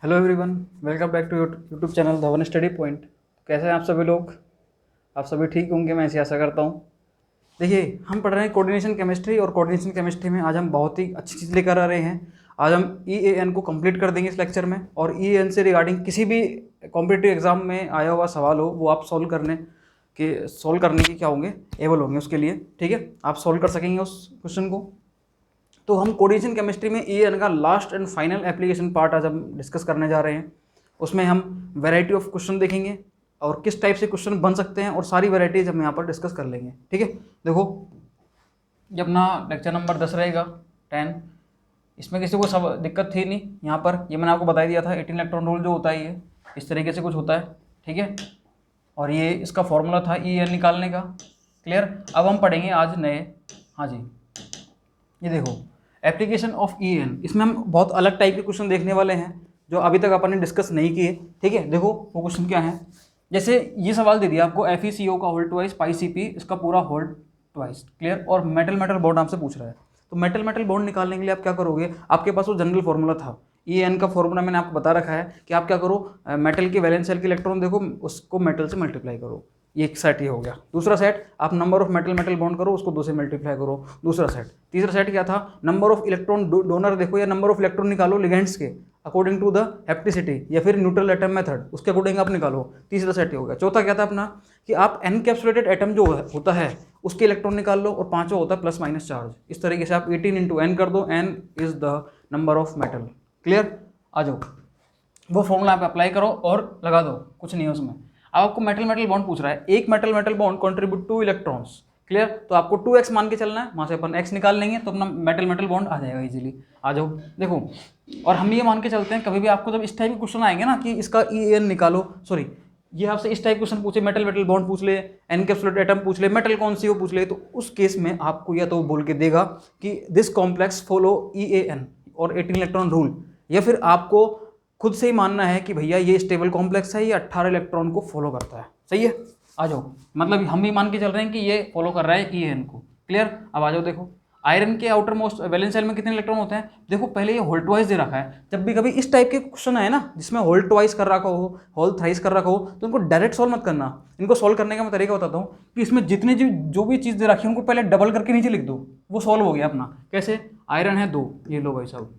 Hello everyone, welcome back to YouTube channel Dhawan study point. कैसे हैं आप सभी लोग? आप सभी ठीक होंगे, मैं ऐसी आशा करता हूँ। देखिए, हम पढ़ रहे हैं कोऑर्डिनेशन केमिस्ट्री, और कोऑर्डिनेशन केमिस्ट्री में आज हम बहुत ही अच्छी चीज़ लेकर आ रहे हैं। आज हम EAN को कंप्लीट कर देंगे इस लेक्चर में, और EAN से रिगार्डिंग किसी भी कॉम्पिटिटिव एग्जाम में आया हुआ सवाल हो वो आप सॉल्व करने के क्या होंगे, एबल होंगे उसके लिए। ठीक है, आप सॉल्व कर सकेंगे उस क्वेश्चन को। तो हम कोऑर्डिनेशन केमिस्ट्री में EAN का last and final application part आज हम डिस्कस करने जा रहे हैं। उसमें हम वैरायटी ऑफ क्वेश्चन देखेंगे और किस टाइप से क्वेश्चन बन सकते हैं, और सारी वैरायटीज हम यहाँ पर डिस्कस कर लेंगे। ठीक है, देखो, ये अपना लेक्चर नंबर 10 रहेगा, 10। इसमें किसी को सब दिक्कत थी नहीं। यहाँ पर ये मैंने आपको बता दिया था, 18 इलेक्ट्रॉन रूल जो होता है ये इस तरीके से कुछ होता है। ठीक है, और ये इसका फॉर्मूला था EAN निकालने का। क्लियर। अब हम पढ़ेंगे आज नए, हाँ जी, ये देखो एप्लीकेशन ऑफ EAN। इसमें हम बहुत अलग टाइप के क्वेश्चन देखने वाले हैं जो अभी तक अपन ने डिस्कस नहीं किए। ठीक है, देखो वो क्वेश्चन क्या है। जैसे ये सवाल दे दिया आपको, FeCO का होल ट्वाइस पाई CP इसका पूरा होल ट्वाइस। क्लियर। और मेटल मेटल बॉन्ड आपसे पूछ रहा है, तो मेटल मेटल बॉन्ड निकालने के लिए आप क्या करोगे? आपके पास वो जनरल फॉर्मूला था, EAN का फॉर्मूला मैंने आपको बता रखा है कि आप क्या करो, मेटल के वैलेंस शेल के इलेक्ट्रॉन देखो, उसको मेटल से मल्टीप्लाई करो। ये एक सेट ये हो गया। दूसरा सेट, आप number of metal metal bond करो, उसको 2 से मल्टीप्लाई करो। दूसरा सेट। तीसरा सेट क्या था? नंबर ऑफ इलेक्ट्रॉन डोनर देखो, या नंबर ऑफ इलेक्ट्रॉन निकालो लिगेंड्स के अकॉर्डिंग टू द हेप्टिसिटी, या फिर न्यूट्रल एटम मेथड, उसके अकॉर्डिंग आप निकालो। तीसरा सेट हो गया। चौथा क्या था अपना, कि आप एनकैप्सुलेटेड एटम जो होता है उसके इलेक्ट्रॉन निकाल लो, और पांचवा होता है प्लस माइनस चार्ज। इस तरीके से आप 18 इंटू एन कर दो, N is the number of metal. Clear. आ जाओ, वो फॉर्मूला आप अप्लाई करो और लगा दो, कुछ नहीं है उसमें। अब आपको मेटल मेटल बॉन्ड पूछ रहा है, एक metal metal bond contribute 2 electrons. Clear. तो आपको 2x मान के चलना है, वहां से अपन x निकाल लेंगे तो अपना मेटल मेटल बॉन्ड आ जाएगा इजीली। आ जाओ, देखो। और हम ये मान के चलते हैं, कभी भी आपको जब इस टाइप के क्वेश्चन आएंगे ना कि इसका EAN निकालो, सॉरी, ये आपसे इस टाइप क्वेश्चन पूछे, मेटल मेटल बॉन्ड पूछ ले, एनकैप्सुलेटेड एटम पूछ ले, मेटल कौन सी वो पूछ ले, तो उस केस में आपको या तो बोल के देगा कि दिस कॉम्प्लेक्स फॉलो EAN और 18 इलेक्ट्रॉन रूल, या फिर आपको खुद से ही मानना है कि भैया ये स्टेबल कॉम्प्लेक्स है, ये 18 इलेक्ट्रॉन को फॉलो करता है। सही है। आ जाओ, मतलब हम भी मान के चल रहे हैं कि ये फॉलो कर रहा है EAN को। क्लियर। अब आ जाओ, देखो आयरन के आउटर मोस्ट वैलेंस शेल में कितने इलेक्ट्रॉन होते हैं? देखो पहले ये होल ट्वाइस दे रखा है। जब भी कभी इस टाइप के क्वेश्चन आए ना जिसमें होल ट्वाइस कर रखा हो, होल थ्राइस कर रखा हो, तो इनको डायरेक्ट सॉल्व मत करना। इनको सॉल्व करने का मैं तरीका बताता हूँ कि इसमें जितने जो भी चीज़ दे रखी है उनको पहले डबल करके नीचे लिख दो, वो सॉल्व हो गया अपना। कैसे? आयरन है 2, ये लो भाई साहब,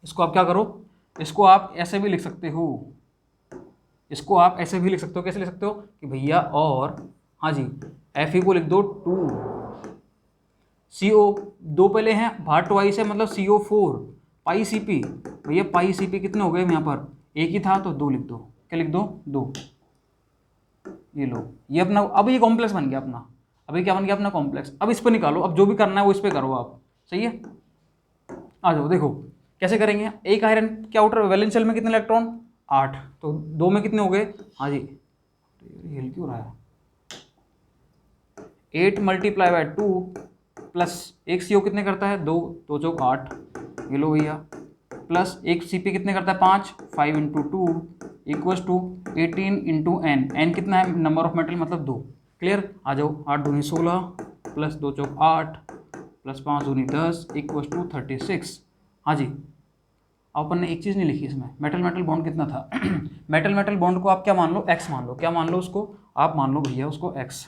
इसको आप क्या करो, इसको आप ऐसे भी लिख सकते हो, इसको आप ऐसे भी लिख सकते हो। कैसे लिख सकते हो कि भैया, और हाँ जी, Fe को लिख दो 2, CO 2 पहले हैं, भार ट्वाइस है, मतलब CO4, पाई CP, भैया पाई CP कितने हो गए यहाँ पर? एक ही था तो 2 लिख दो। क्या लिख दो? 2। ये लो, ये अपना अब ये कॉम्प्लेक्स बन गया अपना। अभी क्या बन गया अपना? कॉम्प्लेक्स। अब इस पर निकालो, अब जो भी करना है वो इस पर करो आप। सही है। आ जाओ, देखो कैसे करेंगे। एक आयरन के आउटर वैलेंस शेल में कितने इलेक्ट्रॉन? 8, तो 2 में कितने हो गए? हाँ जी, हिल क्यों रहा है? 8 मल्टीप्लाई बाय 2 प्लस एक CO कितने करता है? 2, 2 चौक 8, ये लो भैया, प्लस एक CP कितने करता है? 5, 5 into 2 equals to 18 into N. N कितना है? नंबर ऑफ मेटल, मतलब 2। क्लियर। आ जाओ, 8 दूनी 16 प्लस 2 चौक 8 प्लस 5 दूनी 10 इक्वल्स टू 36। हाँ जी। अब अपन ने एक चीज़ नहीं लिखी इसमें, मेटल मेटल बॉन्ड कितना था? मेटल मेटल बॉन्ड को आप क्या मान लो? x मान लो। क्या मान लो उसको? आप मान लो भैया उसको x।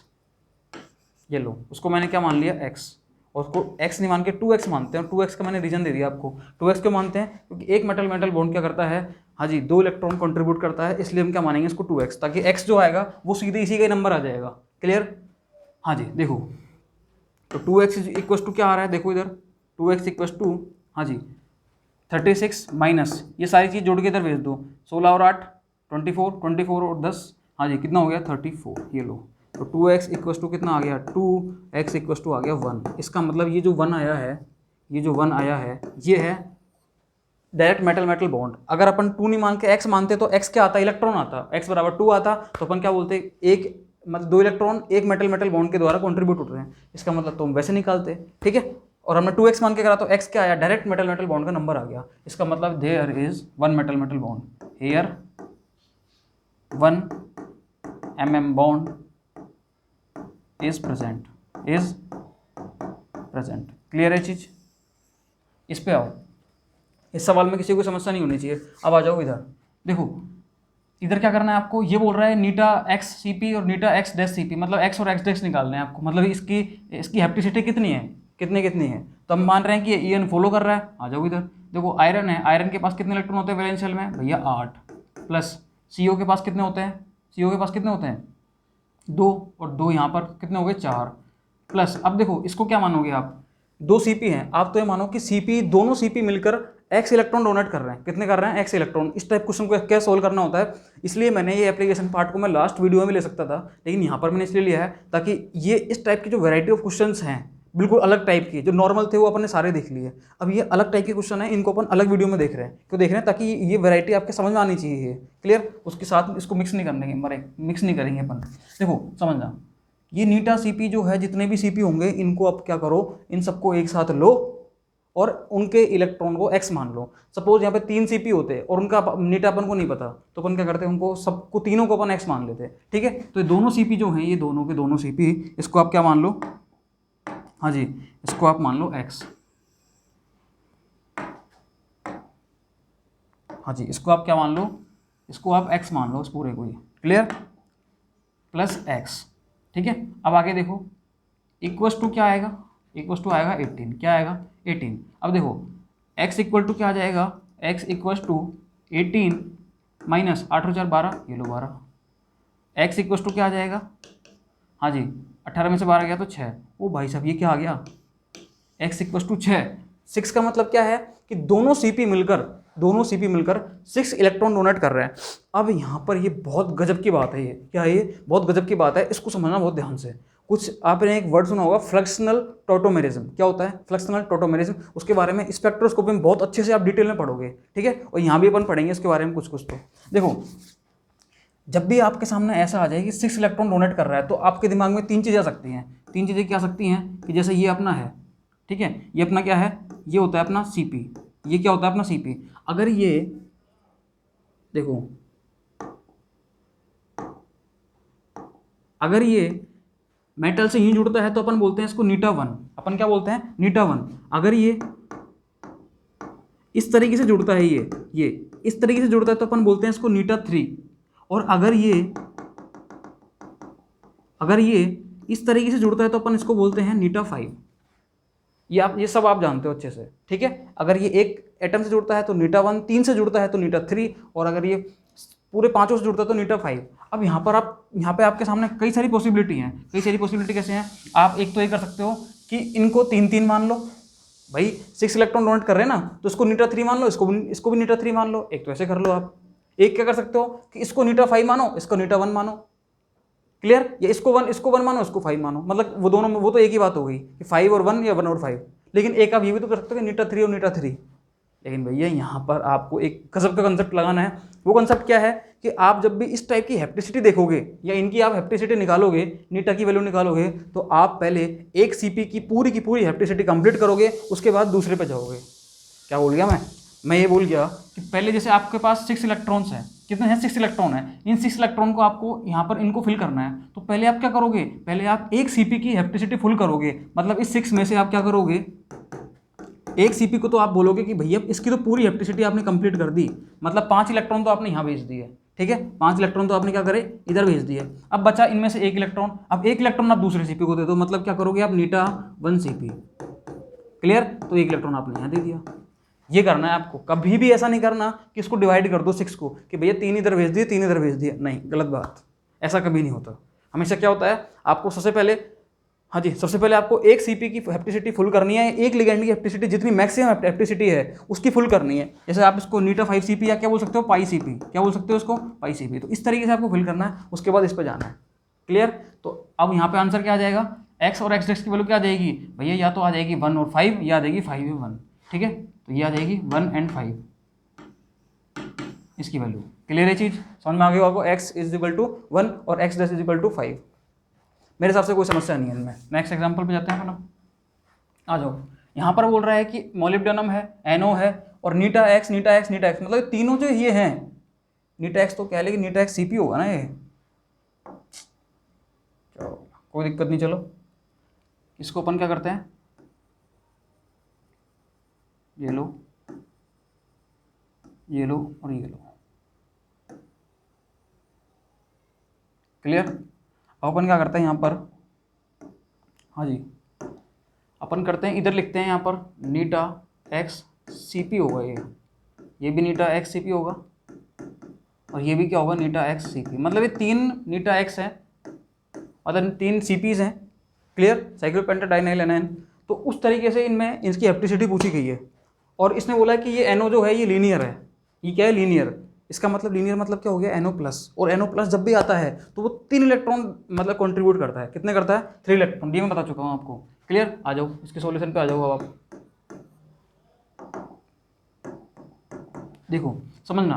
ये लो, उसको मैंने क्या मान लिया? x। और उसको x नहीं मान के 2x मानते हैं। 2x का मैंने रीजन दे दिया आपको। 2x क्यों मानते हैं? क्योंकि एक मेटल मेटल बॉन्ड क्या करता है? हाँ जी, 2 इलेक्ट्रॉन कंट्रीब्यूट करता है, इसलिए हम क्या मानेंगे इसको 2x, ताकि x जो आएगा वो सीधे इसी का नंबर आ जाएगा। क्लियर। हाँ जी, देखो तो 2x इक्व टू क्या आ रहा है? देखो इधर 2x इक्व टू, हाँ जी, 36 माइनस ये सारी चीज़ जोड़ के इधर भेज दो, 16 और 8 24, 24 और 10, हाँ जी, कितना हो गया? 34। ये लो, तो 2x इक्व टू कितना आ गया? 2x इक्व टू आ गया 1। इसका मतलब ये जो 1 आया है, ये जो 1 आया है, ये है डायरेक्ट मेटल मेटल बॉन्ड। अगर अपन 2 नहीं मान के x मानते तो x क्या आता? इलेक्ट्रॉन आता। x बराबर 2 आता, तो अपन क्या बोलते? एक मतलब 2 इलेक्ट्रॉन एक मेटल मेटल बॉन्ड के द्वारा कॉन्ट्रीब्यूट हो रहे हैं, इसका मतलब तो हम वैसे निकालते। ठीक है। और हमने 2x मान के करा तो x क्या आया? डायरेक्ट मेटल मेटल बॉन्ड का नंबर आ गया। इसका मतलब there is 1 metal metal bond here, 1 mm bond is present, clear है चीज? इस पे आओ, इस सवाल में किसी को समस्या नहीं होनी चाहिए। अब आ जाओ इधर, देखो इधर क्या करना है आपको, ये बोल रहा है नीटा एक्स सी पी और नीटा एक्स डैश सी पी, मतलब एक्स और एक्स डैश निकालना है आपको, मतलब इसकी इसकी हेप्टिसिटी कितनी है, कितनी है। तो हम मान रहे हैं कि ये EN फॉलो कर रहा है। आ जाओ इधर, देखो आयरन है, आयरन के पास कितने इलेक्ट्रॉन होते हैं वैलेंस शेल में भैया 8, प्लस CO के पास कितने होते हैं, CO के पास कितने होते हैं 2, और 2 यहाँ पर कितने हो गए 4, प्लस अब देखो इसको क्या मानोगे आप, 2 CP हैं, आप तो ये मानो कि CP दोनों CP मिलकर एक्स इलेक्ट्रॉन डोनेट कर रहे हैं, कितने कर रहे हैं एक्स इलेक्ट्रॉन। इस टाइप क्वेश्चन को क्या सोल्व करना होता है, इसलिए मैंने ये एप्लीकेशन पार्ट को मैं लास्ट वीडियो में ले सकता था, लेकिन यहाँ पर मैंने इसलिए लिया है ताकि ये इस टाइप की जो वैरायटी ऑफ क्वेश्चंस हैं बिल्कुल अलग टाइप की, जो नॉर्मल थे वो अपन ने सारे देख लिए, अब ये अलग टाइप के क्वेश्चन है, इनको अपन अलग वीडियो में देख रहे हैं। क्यों देख रहे हैं, ताकि ये वैरायटी आपके समझ में आनी चाहिए, क्लियर। उसके साथ इसको मिक्स नहीं करने मरे मिक्स नहीं करेंगे अपन। देखो समझना, ये नीटा CP जो है, जितने भी CP होंगे इनको आप क्या करो, इन सबको एक साथ लो और उनके इलेक्ट्रॉन को x मान लो। सपोज यहाँ पे 3 CP होते और उनका नीटा अपन को नहीं पता, तो अपन क्या करते हैं, उनको सबको तीनों को अपन x मान लेते हैं, ठीक है। तो ये दोनों CP जो हैं, ये दोनों के दोनों CP, इसको आप क्या मान लो, हाँ जी इसको आप मान लो x, हाँ जी इसको आप क्या मान लो, इसको आप x मान लो इस पूरे को, ये क्लियर, प्लस x, ठीक है। अब आगे देखो इक्वस टू क्या आएगा, इक्वस टू आएगा 18, क्या आएगा 18। अब देखो x इक्वल टू क्या आ जाएगा, x इक्वस टू 18 माइनस 8 और 4 12, ये लो 12, x इक्वस टू क्या आ जाएगा, हाँ जी 18 में से 12 गया तो 6, ओ भाई साहब ये क्या आ गया, x इक्वस टू 6। 6 का मतलब क्या है कि दोनों CP मिलकर 6 इलेक्ट्रॉन डोनेट कर रहे हैं। अब यहाँ पर ये बहुत गजब की बात है, ये क्या है, ये बहुत गजब की बात है, इसको समझना बहुत ध्यान से। कुछ आपने एक वर्ड सुना होगा फ्लक्शनल टोटोमेरिज्म, क्या होता है फ्लक्शनल टोटोमेरिज्म, उसके बारे में स्पेक्ट्रोस्कोपी में बहुत अच्छे से आप डिटेल में पढ़ोगे, ठीक है। और यहाँ भी अपन पढ़ेंगे इसके बारे में कुछ कुछ। तो देखो जब भी आपके सामने ऐसा आ जाए कि 6 इलेक्ट्रॉन डोनेट कर रहा है, तो आपके दिमाग में 3 चीज़ें आ सकती हैं। 3 चीज़ें क्या आ सकती हैं कि जैसे ये अपना है, ठीक है, ये अपना क्या है, ये होता है अपना CP, ये क्या होता है अपना CP। अगर ये देखो, अगर ये मेटल से यूं जुड़ता है तो अपन बोलते हैं इसको नीटा 1, अपन क्या बोलते हैं नीटा 1। अगर ये इस तरीके से जुड़ता है, ये इस तरीके से जुड़ता है तो अपन बोलते हैं इसको नीटा 3। और अगर ये इस तरीके से जुड़ता है तो अपन इसको बोलते हैं नीटा 5। ये सब आप जानते हो अच्छे से, ठीक है। अगर ये एक एटम से जुड़ता है तो नीटा 1, 3 से जुड़ता है तो नीटा 3, और अगर ये पूरे 5 से जुड़ता है तो नीटा 5। अब यहाँ पे आपके सामने कई सारी पॉसिबिलिटी हैं। कई सारी पॉसिबिलिटी कैसे हैं, आप एक तो ये कर सकते हो कि इनको 3 मान लो, भाई 6 इलेक्ट्रॉन डोनेट कर रहे हैं ना, तो इसको नीटा 3 मान लो, इसको भी नीटा 3 मान लो। एक तो ऐसे कर लो आप। एक क्या कर सकते हो कि इसको नीटा 5 मानो, इसको नीटा 1 मानो, क्लियर। या इसको 1 मानो, इसको 5 मानो, मतलब वो दोनों में वो तो एक ही बात हो गई कि 5 और 1 या 1 और 5। लेकिन एक आप ये भी तो कर सकते हो कि नीटा 3 और नीटा 3। लेकिन भैया यहाँ पर आपको एक गजब का कंसेप्ट लगाना है। वो कंसेप्ट क्या है कि आप जब भी इस टाइप की हेप्टिसिटी देखोगे या इनकी आप हेप्टिसिटी निकालोगे, नीटा की वैल्यू निकालोगे, तो आप पहले एक CP की पूरी हेप्टिसिटी कंप्लीट करोगे, उसके बाद दूसरे पे जाओगे। क्या बोल गया मैं ये बोल गया कि पहले जैसे आपके पास 6 इलेक्ट्रॉन्स हैं, कितने हैं 6 इलेक्ट्रॉन हैं, इन 6 इलेक्ट्रॉन को आपको यहाँ पर इनको फिल करना है। तो पहले आप क्या करोगे, पहले आप एक CP की हेप्टिसिटी फुल करोगे, मतलब इस 6 में से आप क्या करोगे, एक CP को तो आप बोलोगे कि भैया इसकी तो पूरी हेप्टिसिटी आपने कंप्लीट कर दी, मतलब 5 इलेक्ट्रॉन तो आपने यहाँ भेज दिए, ठीक है, 5 इलेक्ट्रॉन तो आपने क्या करे इधर भेज दिए। अब बचा इनमें से 1 इलेक्ट्रॉन, अब 1 इलेक्ट्रॉन आप दूसरे CP को दे दो, मतलब क्या करोगे आप नीटा 1 CP, क्लियर। तो 1 इलेक्ट्रॉन आपने यहाँ दे दिया। ये करना है आपको, कभी भी ऐसा नहीं करना कि इसको डिवाइड कर दो 6 को कि भैया 3 इधर भेज दिए 3 इधर भेज दिए, नहीं, गलत बात, ऐसा कभी नहीं होता। हमेशा क्या होता है, आपको सबसे पहले, हाँ जी, सबसे पहले आपको एक CP की हेप्टिसिटी फुल करनी है, एक लिगेंड की हेप्टिसिटी जितनी मैक्सिमम हेप्टिसिटी है उसकी फुल करनी है। जैसे आप इसको नीटा 5 CP या क्या बोल सकते हो पाई CP, क्या बोल सकते हो इसको पाई CP। तो इस तरीके से आपको फिल करना है, उसके बाद इस पर जाना है, क्लियर। तो अब यहाँ पे आंसर क्या आ जाएगा, x और x की वैल्यू क्या आ जाएगी भैया, या तो आ जाएगी 1 और 5, या आ जाएगी 5 और 1, ठीक है। तो ये आ जाएगी 1 और 5 इसकी वैल्यू, क्लियर है चीज़, समझ में आ गया आपको। x इज इक्वल टू 1 और x इज इक्वल टू 5। मेरे हिसाब से कोई समस्या नहीं है इनमें। नेक्स्ट एग्जांपल पे जाते हैं अपन, आ जाओ। यहाँ पर बोल रहा है कि मोलिब्डेनम है, NO है, और नीटा एक्स, मतलब तीनों जो ये हैं, नीटा एक्स तो क्या है, लेकिन नीटा एक्स CP होगा ना ये, चलो कोई दिक्कत नहीं। चलो इसको अपन क्या करते हैं, ये लो, ये लो और ये लो। क्लियर। अब अपन क्या करते हैं यहाँ पर, हाँ जी, अपन करते हैं इधर लिखते हैं यहाँ पर नीटा एक्स सी पी होगा, ये भी नीटा एक्स सी पी होगा और ये भी क्या होगा, नीटा एक्स सी पी। मतलब ये 3 नीटा एक्स हैं, मतलब 3 सी पीज हैं। क्लियर। Cyclopentadienyl anion. तो उस तरीके से इनमें इसकी हैप्टिसिटी पूछी गई है और इसने बोला कि ये NO जो है ये लीनियर है। ये क्या है, लीनियर। इसका मतलब लीनियर मतलब क्या हो गया, NO प्लस। और NO प्लस जब भी आता है तो वो 3 इलेक्ट्रॉन मतलब कंट्रीब्यूट करता है। कितने करता है, 3 इलेक्ट्रॉन। ये मैं बता चुका हूँ आपको। क्लियर। आ जाओ इसके सॉल्यूशन पे आ जाओ। अब आप देखो समझना,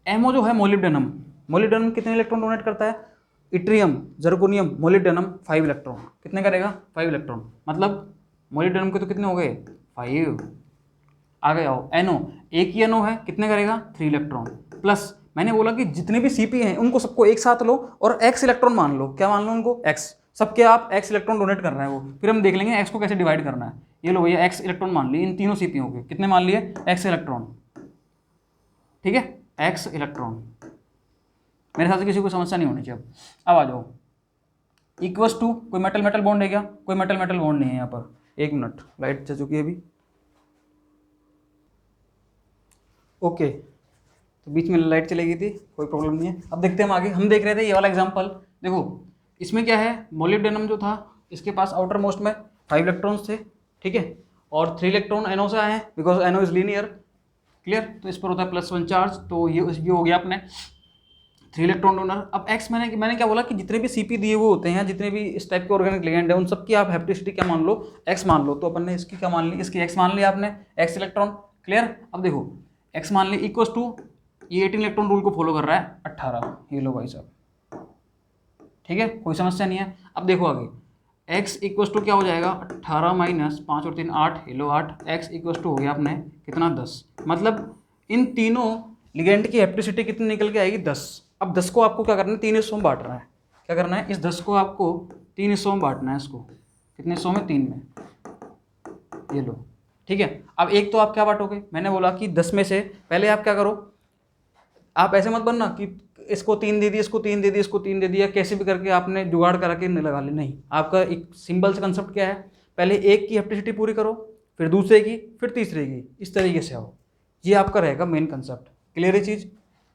MO जो है मोलिब्डेनम, मोलिब्डेनम कितने इलेक्ट्रॉन डोनेट करता है, इट्रियम, जर्कोनियम, मोलिब्डेनम 5 इलेक्ट्रॉन। कितने करेगा, 5 इलेक्ट्रॉन। मतलब मोलिब्डेनम के तो कितने हो गए, 5। आगे आओ, NO, एक ही NO है, कितने करेगा, 3 इलेक्ट्रॉन। प्लस मैंने बोला कि जितने भी CP हैं उनको सबको एक साथ लो और X इलेक्ट्रॉन मान लो। क्या मान लो उनको, X। सबके आप X इलेक्ट्रॉन डोनेट कर रहा है वो। फिर हम देख लेंगे X को कैसे डिवाइड करना है। ये लो भैया X इलेक्ट्रॉन मान लिए इन तीनों CP के। कितने मान लिए, X इलेक्ट्रॉन। ठीक है, X इलेक्ट्रॉन। मेरे हिसाब से किसी को समस्या नहीं होनी चाहिए। अब आ जाओ, इक्वस टू, कोई मेटल मेटल बॉन्ड है क्या, कोई मेटल मेटल बॉन्ड नहीं है यहाँ पर। 1 मिनट, लाइट चल चुकी है अभी। ओके, तो बीच में लाइट चली गई थी, कोई प्रॉब्लम नहीं है। अब देखते हैं हम आगे। हम देख रहे थे ये वाला एग्जांपल। देखो इसमें क्या है, मोलिब्डेनम जो था इसके पास आउटर मोस्ट में 5 इलेक्ट्रॉन्स थे। ठीक है, और 3 इलेक्ट्रॉन NO से आए हैं because NO is linear. Clear. तो इस पर होता है +1 चार्ज, तो ये हो गया अपने 3 इलेक्ट्रॉन डोनर। अब X मैंने क्या बोला कि जितने भी CP दिए हुए होते हैं, जितने भी इस टाइप के ऑर्गेनिक लिगेंड है, उन सबकी आप हैप्टिसिटी क्या मान लो, X मान लो। तो अपन ने इसकी क्या मान ली, इसकी X मान लिया आपने, X इलेक्ट्रॉन। क्लियर। अब देखो X मान ली इक्वल टू, ये 18 इलेक्ट्रॉन रूल को फॉलो कर रहा है, 18। ये लो भाई साहब। ठीक है, कोई समस्या नहीं है। अब देखो आगे, X इक्वल टू क्या हो जाएगा, 18 माइनस 5 और 3 8, ये लो 8। X इक्वल टू हो गया अपने कितना, 10। मतलब इन तीनों लिगेंड की हैप्टिसिटी कितनी निकल के आएगी, 10। अब 10 को आपको क्या करना है, 3 हिस्सों में बांटना है। क्या करना है, इस 10 को आपको 3 हिस्सों में बांटना है। इसको कितने हिस्सों में, 3 में। ये लो। ठीक है, अब एक तो आप क्या बांटोगे, मैंने बोला कि 10 में से पहले आप क्या करो, आप ऐसे मत बनना कि इसको 3 दे दिया, इसको 3 दे दिया, इसको 3 दे दिया, कैसे भी करके आपने जुगाड़ करा के लगा ली। नहीं, आपका एक सिंपल सा कंसेप्ट क्या है, पहले एक की हैप्टिसिटी पूरी करो, फिर दूसरे की, फिर तीसरे की, इस तरीके से आओ। ये आपका रहेगा मेन कंसेप्ट। क्लियर है चीज़।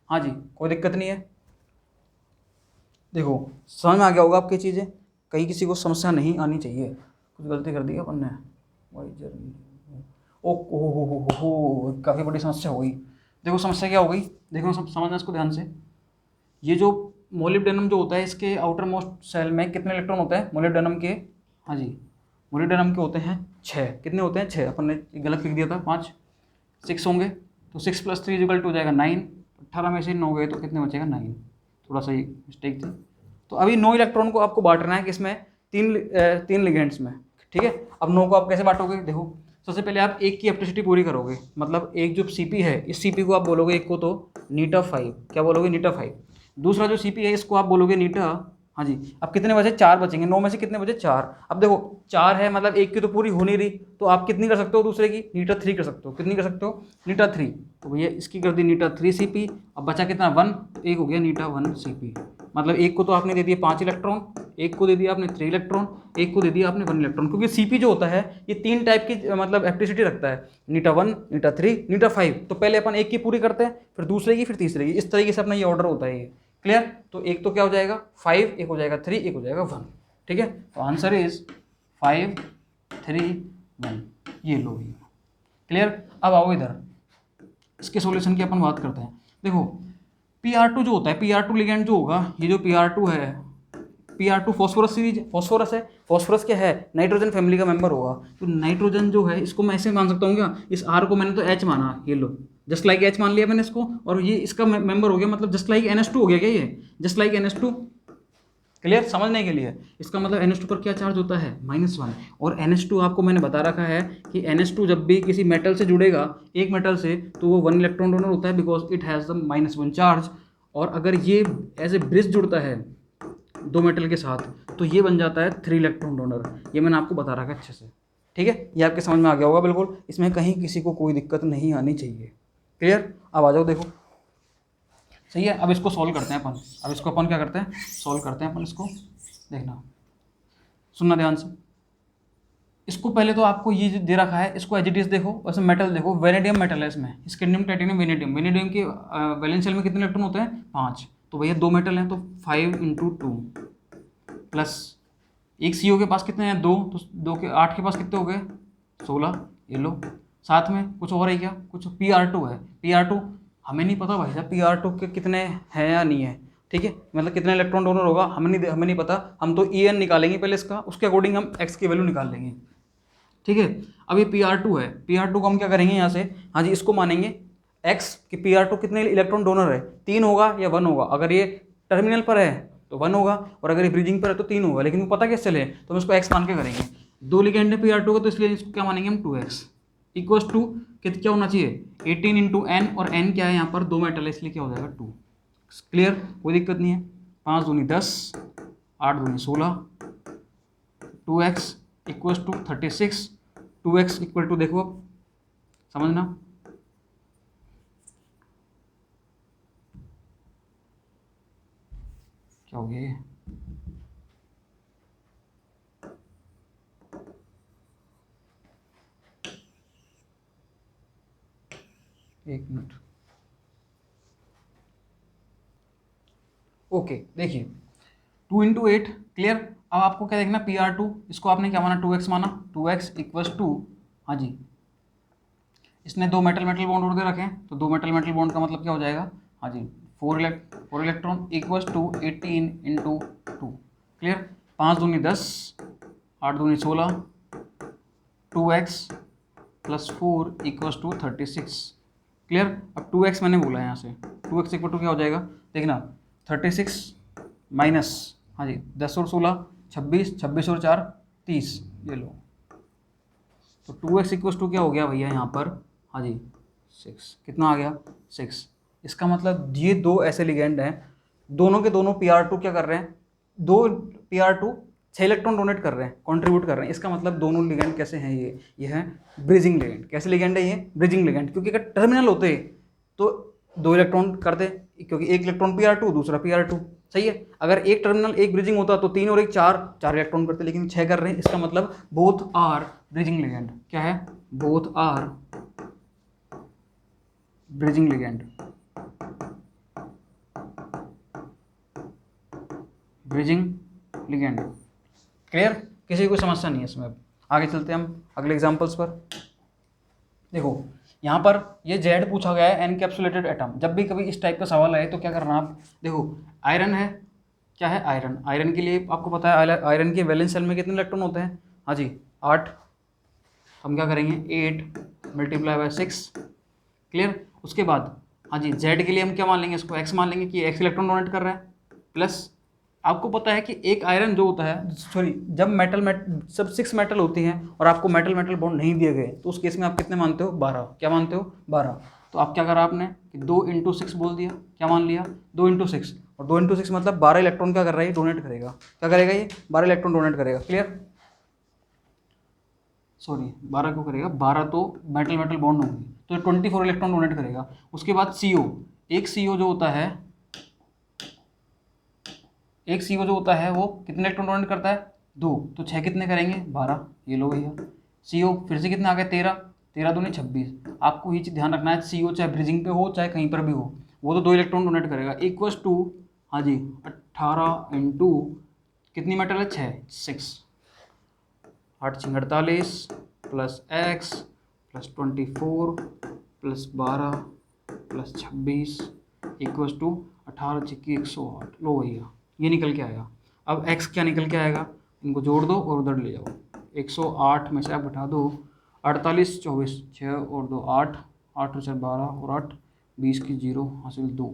हाँ जी, कोई दिक्कत नहीं है। देखो समझ में आ गया होगा आपकी चीज़ें, कहीं किसी को समस्या नहीं आनी चाहिए। कुछ गलती कर दी अपन ने, ओ काफ़ी बड़ी समस्या हो गई। देखो समस्या क्या हो गई, देखो समझना इसको ध्यान से। ये जो मोलिब्डेनम जो होता है, इसके आउटर मोस्ट सेल में कितने इलेक्ट्रॉन होते हैं मोलिब्डेनम के, हाँ जी, मोलिब्डेनम के होते हैं 6। कितने होते हैं, 6। अपन ने गलत लिख दिया था, 5, 6 होंगे। तो 6 + 3 = हो जाएगा 9। 18 में से 9 गए तो कितने बचेगा, 9। थोड़ा सा मिस्टेक थी। तो अभी 9 इलेक्ट्रॉन को आपको बांटना है किसमें, 3 लिगेंड्स में। ठीक है, अब 9 को आप कैसे बांटोगे, देखो सबसे पहले आप एक की हैप्टिसिटी पूरी करोगे। मतलब एक जो CP है, इस CP को आप बोलोगे एक को तो नीटा 5, क्या बोलोगे, नीटा 5। दूसरा जो CP है इसको आप बोलोगे नीटा, हाँ जी। अब कितने बचे, 4 बचेंगे। 9 में से कितने बचे, 4। अब देखो 4 है, मतलब एक की तो पूरी हो नहीं रही, तो आप कितनी कर सकते हो दूसरे की, नीटा 3 कर सकते हो। कितनी कर सकते हो, नीटा 3। तो भैया इसकी कर दी नीटा 3 CP। अब बचा कितना, 1। तो एक हो गया नीटा 1 CP। मतलब एक को तो आपने दे दिया 5 इलेक्ट्रॉन, एक को दे दिया आपने 3 इलेक्ट्रॉन, एक को दे दिया आपने 1 इलेक्ट्रॉन। क्योंकि CP जो होता है ये 3 टाइप की मतलब हैप्टिसिटी रखता है, नीटा 1, नीटा 3, नीटा 5। तो पहले अपन एक की पूरी करते हैं, फिर दूसरे की, फिर तीसरे की। इस तरीके से अपना ये ऑर्डर होता है ये। क्लियर। तो एक तो क्या हो जाएगा 5, एक हो जाएगा 3, एक हो जाएगा 1। ठीक है, तो आंसर इज 5, 3, 1। ये लो भैया। क्लियर। अब आओ इधर, इसके सॉल्यूशन की अपन बात करते हैं। देखो PR2 जो होता है, PR2 लिगेंड जो होगा, ये जो PR2 है, PR2 फॉस्फोरस सीरीज, फॉस्फोरस है। फॉस्फोरस क्या है, नाइट्रोजन फैमिली का मेंबर होगा। तो नाइट्रोजन जो है इसको मैं ऐसे मान सकता हूँ क्या, इस R को मैंने तो H माना, ये लो जस्ट लाइक H मान लिया मैंने इसको, और ये इसका मेंबर हो गया, मतलब जस्ट लाइक NH2 हो गया क्या, ये जस्ट लाइक NH2। क्लियर, समझने के लिए। इसका मतलब NH2 पर क्या चार्ज होता है, -1। और NH2 आपको मैंने बता रखा है कि NH2 जब भी किसी मेटल से जुड़ेगा, एक मेटल से, तो वो 1 इलेक्ट्रॉन डोनर होता है because it has the -1 charge. और अगर ये एज ए ब्रिज जुड़ता है 2 मेटल के साथ, तो ये बन जाता है 3 इलेक्ट्रॉन डोनर। ये मैंने आपको बता रखा है अच्छे से। ठीक है, ये आपके समझ में आ गया होगा बिल्कुल। इसमें कहीं किसी को कोई दिक्कत नहीं आनी चाहिए। क्लियर। अब आ जाओ देखो, सही है। अब इसको सॉल्व करते हैं अपन। अब इसको अपन क्या करते हैं, सॉल्व करते हैं अपन इसको। देखना, सुनना ध्यान से। इसको पहले तो आपको ये जो दे रखा है इसको एज इट इज देखो, वैसे मेटल देखो, वेनेडियम मेटल है इसमें, स्कैंडियम, टाइटेनियम, वेनेडियम। वेनेडियम के वैलेंस शेल में कितने इलेक्ट्रॉन होते हैं, 5। तो भैया 2 मेटल हैं तो 5 × 2 प्लस एक CO के पास कितने हैं, 2, तो 2 के 8 के पास कितने हो गए, 16। ये लो, साथ में कुछ और है क्या, कुछ PR2 है। PR2 हमें नहीं पता भाई साहब PR2 के कितने हैं या नहीं है, ठीक है, मतलब कितने इलेक्ट्रॉन डोनर होगा हमें नहीं पता। हम तो EN निकालेंगे पहले इसका, उसके अकॉर्डिंग हम X की वैल्यू निकाल लेंगे, ठीक है। अब ये PR2 है, PR2 को हम क्या करेंगे यहाँ से, हाँ जी, इसको मानेंगे X कि PR2 कितने इलेक्ट्रॉन डोनर है, 3 होगा या 1 होगा। अगर ये टर्मिनल पर है तो 1 होगा, और अगर ये ब्रिजिंग पर है तो 3 होगा। लेकिन वो पता कैसे चले, तो हम इसको X मान के करेंगे। 2 लिगेंड है PR2 का, तो इसलिए इसको क्या मानेंगे हम, 2X इक्वल्स टू क्या होना चाहिए, 18 × n, और n क्या है यहाँ पर, 2 मेटल है इसलिए क्या हो जाएगा, 2। क्लियर, कोई दिक्कत नहीं है। 5 दूनी 10, 8 दूनी 16, 2X equals to 36। 2X equal to देखो, अब समझना, क्या हो गया ये, एक मिनट। ओके, देखिए 2 × 8, क्लियर। अब आपको क्या देखना, PR2 इसको आपने क्या माना, 2X माना, 2X इक्वल्स टू, हाँ जी, इसने 2 मेटल बॉन्ड और दे रखे हैं, तो 2 मेटल बॉन्ड का मतलब क्या हो जाएगा, हाँ जी, 4 इलेक्ट्रॉन इक्वल्स टू 18 × 2, क्लियर। 5 दूनी 10, 8 दूनी 16, 2X plus 4 equals to 36, clear. अब 2X मैंने बोला है यहाँ से, 2X इक्वल टू क्या हो जाएगा, देखना, 36 माइनस, हाँ जी, 10 और 16 26, 26 और 4 30, ये लो। तो 2X इक्वल्स टू क्या हो गया भैया यहाँ पर, हाँ जी, 6। कितना आ गया, 6। इसका मतलब ये 2 ऐसे लिगेंड हैं, दोनों के दोनों PR2 क्या कर रहे हैं, 2 PR2 6 इलेक्ट्रॉन डोनेट कर रहे हैं, कंट्रीब्यूट कर रहे हैं। इसका मतलब दोनों लिगेंड कैसे हैं, ये है ब्रिजिंग लिगेंड। कैसे लिगेंड है ये, ब्रिजिंग लिगेंड, क्योंकि अगर टर्मिनल होते तो 2 इलेक्ट्रॉन करते, क्योंकि एक इलेक्ट्रॉन PR2 दूसरा PR2, सही है। अगर एक टर्मिनल एक ब्रिजिंग होता तो 3 और 1 4 इलेक्ट्रॉन करते, लेकिन 6 कर रहे हैं। इसका मतलब बोथ आर ब्रिजिंग लिगेंड। क्या है, both are bridging ligand, bridging ligand, clear. किसी को समस्या नहीं है इसमें। अब आगे चलते हैं हम अगले एग्जांपल्स पर। देखो यहाँ पर ये जेड पूछा गया है, एनकैप्सुलेटेड एटम। जब भी कभी इस टाइप का सवाल आए तो क्या करना आप, देखो आयरन है, क्या है, आयरन। आयरन के लिए आपको पता है आयरन के वैलेंस शेल में कितने इलेक्ट्रॉन होते हैं, हाँ जी 8। हम क्या करेंगे 8 × 6, क्लियर। उसके बाद हाँ जी जेड के लिए हम क्या मान लेंगे, इसको एक्स मान लेंगे कि एक्स इलेक्ट्रॉन डोनेट कर रहा है। प्लस आपको पता है कि एक आयरन जो होता है, सॉरी, जब सब 6 मेटल होती हैं और आपको मेटल बॉन्ड नहीं दिए गए, तो उस केस में आप कितने मानते हो, 12। क्या मानते हो, 12। तो आप क्या करा आपने कि 2 × 6 बोल दिया, क्या मान लिया, 2 × 6, और 2 × 6 मतलब 12 इलेक्ट्रॉन क्या कर रहा है, डोनेट करेगा। क्या करेगा ये, 12 इलेक्ट्रॉन डोनेट करेगा, क्लियर। सॉरी 12 क्यों करेगा, 12 तो मेटल बॉन्ड होंगे, तो 24 इलेक्ट्रॉन डोनेट करेगा। उसके बाद CO, एक CO जो होता है, एक CO जो होता है वो कितने इलेक्ट्रॉन डोनेट करता है, 2। तो 6 कितने करेंगे, 12। ये लो भैया, CO फिर से कितना आ गया, 13। 13 दूनी 26। आपको ये चीज़ ध्यान रखना है, CO चाहे ब्रिजिंग पे हो चाहे कहीं पर भी हो, वो तो 2 इलेक्ट्रॉन डोनेट करेगा। इक्वल्स टू, हाँ जी, 18 × कितनी मेटल है, 6। 8 × 48 plus x plus 24 plus 12 plus 26 equals to 18 × 108। लो भैया ये निकल के आएगा। अब x क्या निकल के आएगा, इनको जोड़ दो और उधर ले जाओ। 108 में से आप घटा दो, 48 24 6 और 2 8, 8 और 4 12 और 8 20 की 0 हासिल 2,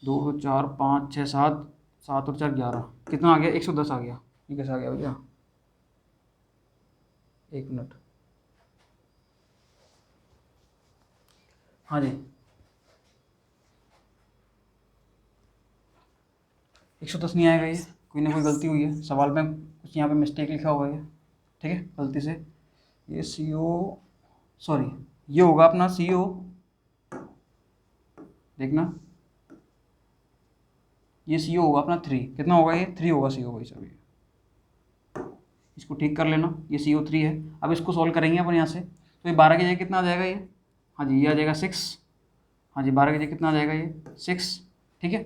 2 और 4 5 6 7, 7 और 4 11, कितना आ गया, 110 आ गया। ये कैसे आ गया भैया, एक मिनट, हाँ जी 110 नहीं आएगा, ये कोई ना कोई गलती हुई है सवाल में, कुछ यहाँ पे मिस्टेक लिखा हुआ है, ठीक है, गलती से। ये CO, सॉरी ये होगा अपना CO देखना, ये CO होगा अपना 3, कितना होगा ये 3 होगा CO भाई साहब, इसको ठीक कर लेना, ये CO3 है। अब इसको सॉल्व करेंगे अपन यहाँ से, तो ये 12 की जगह कितना आ जाएगा ये, हाँ जी ये आ जाएगा 6, हाँ जी 12 की जगह कितना आ जाएगा ये 6, ठीक है।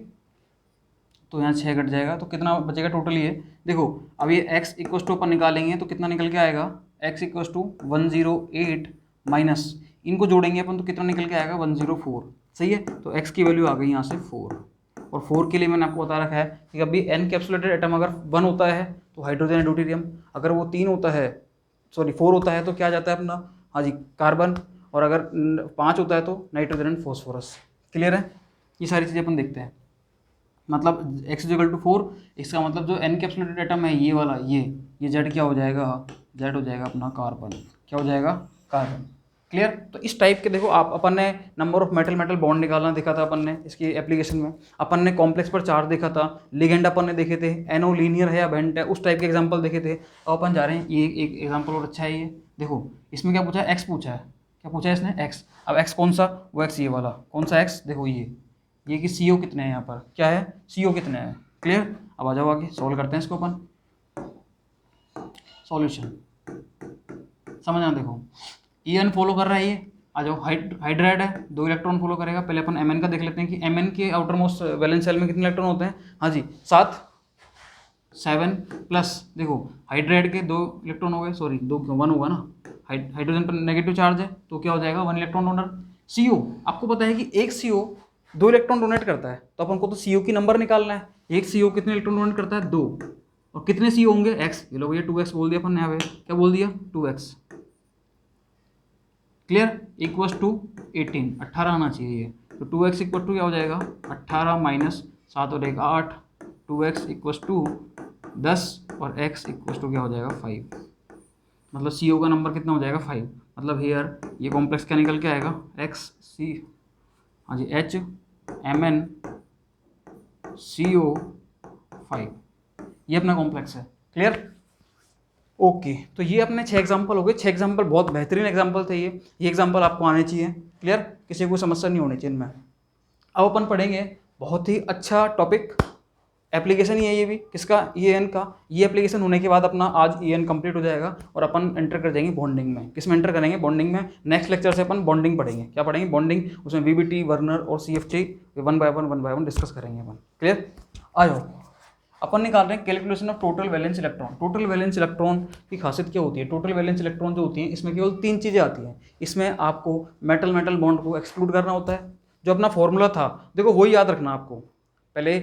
तो यहाँ 6 घट जाएगा, तो कितना बचेगा टोटल ये, देखो अब ये x इक्वस टू अपन निकालेंगे तो कितना निकल के आएगा, x इक्वस टू 108 माइनस इनको जोड़ेंगे अपन तो कितना निकल के आएगा 104, सही है। तो x की वैल्यू आ गई यहाँ से 4, और 4 के लिए मैंने आपको बता रखा है कि अभी एनकैप्सुलेटेड एटम अगर 1 होता है तो हाइड्रोजन है ड्यूटेरियम, अगर वो 3 होता है, सॉरी 4 होता है तो क्या जाता है अपना, हाँ जी कार्बन, और अगर 5 होता है तो नाइट्रोजन एंड फॉस्फोरस। क्लियर है, ये सारी चीज़ें अपन देखते हैं। मतलब x इक्वल टू 4, इसका मतलब जो एनकैप्सुलेटेड एटम है ये वाला, ये Z क्या हो जाएगा, Z हो जाएगा अपना कार्बन, क्या हो जाएगा कार्बन। क्लियर। तो इस टाइप के देखो आप, अपन ने number of metal metal bond निकालना देखा था अपन ने इसकी एप्लीकेशन में, अपन ने कॉम्प्लेक्स पर चार्ज देखा था, लिगेंड अपन ने देखे थे, एनो लीनियर है या बेंट है, उस टाइप के एग्जांपल देखे थे। अब अपन जा रहे हैं, ये एक एग्जांपल और अच्छा है ये देखो, इसमें क्या पूछा है, एक्स पूछा है, क्या पूछा है इसने एक्स। अब एक्स कौन सा, वो एक्स ये वाला, कौन सा एक्स, देखो ये कि CO कितने हैं यहाँ पर, क्या है CO कितने हैं। क्लियर। अब आ जाओ आगे सॉल्व करते हैं इसको अपन, सॉल्यूशन समझना। देखो EN फॉलो कर रहा है ये, आ जाओ हाइड्राइड है, 2 इलेक्ट्रॉन फॉलो करेगा। पहले अपन MN का देख लेते हैं कि MN के आउटर मोस्ट वैलेंस शेल में कितने इलेक्ट्रॉन होते हैं, हाँ जी 7 प्लस, देखो हाइड्राइड के 2 इलेक्ट्रॉन हो गए, सॉरी 2 क्यों 1 होगा ना, हाइड्रोजन पर नेगेटिव चार्ज है तो क्या हो जाएगा 1 इलेक्ट्रॉन डोनर। CO आपको पता है कि एक CO 2 इलेक्ट्रॉन डोनेट करता है, तो अपन को तो CO की नंबर निकालना है, एक CO कितने इलेक्ट्रॉन डोनेट करता है 2, और कितने CO होंगे x, ये लो ये 2x बोल दिया अपन ने, यहाँ पे क्या बोल दिया 2x। क्लियर। इक्वस टू 18 आना चाहिए ये, तो 2x इक्वल टू क्या हो जाएगा 18 माइनस 7 हो जाएगा 8, 2x इक्वस टू 10 और x इक्वस टू क्या हो जाएगा 5, मतलब CO का नंबर कितना हो जाएगा 5। मतलब हेयर ये कॉम्प्लेक्स क्या निकल के आएगा XC, हाँ जी HMN CO5, ये अपना कॉम्प्लेक्स है। क्लियर। ओके तो ये अपने 6 एग्जांपल हो गए, 6 एग्जांपल बहुत बेहतरीन एग्जांपल थे ये एग्जांपल आपको आने चाहिए। क्लियर, किसी को समस्या नहीं होनी चाहिए इनमें। अब अपन पढ़ेंगे बहुत ही अच्छा टॉपिक, एप्लीकेशन ही है ये भी, किसका EN का। ये एप्लीकेशन होने के बाद अपना आज EN कंप्लीट हो जाएगा और अपन एंटर कर जाएंगे बॉन्डिंग में। किस में एंटर करेंगे, बॉन्डिंग में। नेक्स्ट लेक्चर से अपन बॉन्डिंग पढ़ेंगे, क्या पढ़ेंगे बॉन्डिंग, उसमें VBT वर्नर और CFT 1 बाय 1 डिस्कस करेंगे अपन। क्लियर। आ जाओ अपन निकाल रहे हैं calculation of total valence electron. Total valence electron की खासियत क्या होती है, टोटल वैलेंस इलेक्ट्रॉन जो होती है इसमें केवल 3 चीज़ें आती हैं। इसमें आपको मेटल मेटल बॉन्ड को एक्सक्लूड करना होता है, जो अपना फॉर्मूला था देखो वही याद रखना आपको। पहले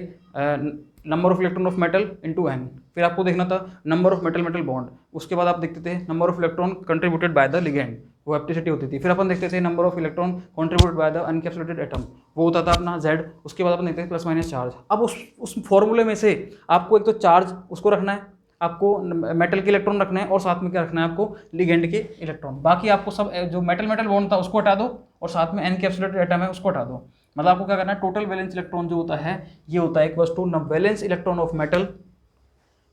number of electron of metal into n, फिर आपको देखना था number of metal metal bond, उसके बाद आप देखते थे number of electron contributed by the ligand, वो एप्टिसिटी होती थी। फिर अपन देखते थे number of electron contributed by the encapsulated atom, वो होता था अपना Z। उसके बाद अपन देखते थे प्लस माइनस चार्ज। अब उस फॉर्मूले में से आपको एक तो चार्ज उसको रखना है, आपको मेटल के इलेक्ट्रॉन रखना है, और साथ में क्या रखना है आपको लिगेंड के इलेक्ट्रॉन। बाकी आपको सब जो मेटल मेटल बॉन्ड था उसको हटा दो, और साथ में एनकैप्सुलेटेड एटम है उसको हटा दो। मतलब आपको क्या करना है, टोटल वैलेंस इलेक्ट्रॉन जो होता है ये होता है equals to valence electron of metal,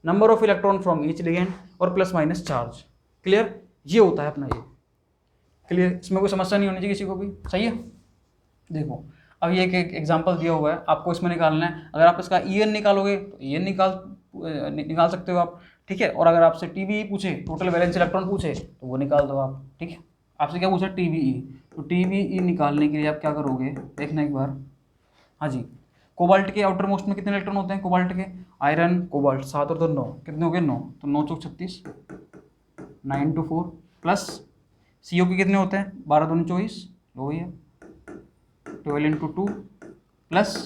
number of electron from each ligand और प्लस माइनस चार्ज। क्लियर, ये होता है अपना ये। क्लियर, इसमें कोई समस्या नहीं होनी चाहिए किसी को भी, सही है। देखो अब ये एक एग्जांपल दिया हुआ है, आपको इसमें निकालना है। अगर आप इसका EN निकालोगे तो EN निकाल सकते हो आप, ठीक है। और अगर आपसे TBE पूछे, टोटल वैलेंस इलेक्ट्रॉन पूछे, तो वो निकाल दो आप, ठीक है। आपसे क्या पूछा TBE, तो TBE निकालने के लिए आप क्या करोगे, देखना एक बार। हाँ जी, कोबाल्ट के आउटर मोस्ट में कितने इलेक्ट्रॉन होते हैं कोबाल्ट के, आयरन कोबाल्ट 7 और 2 9, कितने हो गए 9, तो 9 चौक 36, 9 to 4 प्लस CO के कितने होते हैं 12 2 24, लो भैया 12 into 2 प्लस,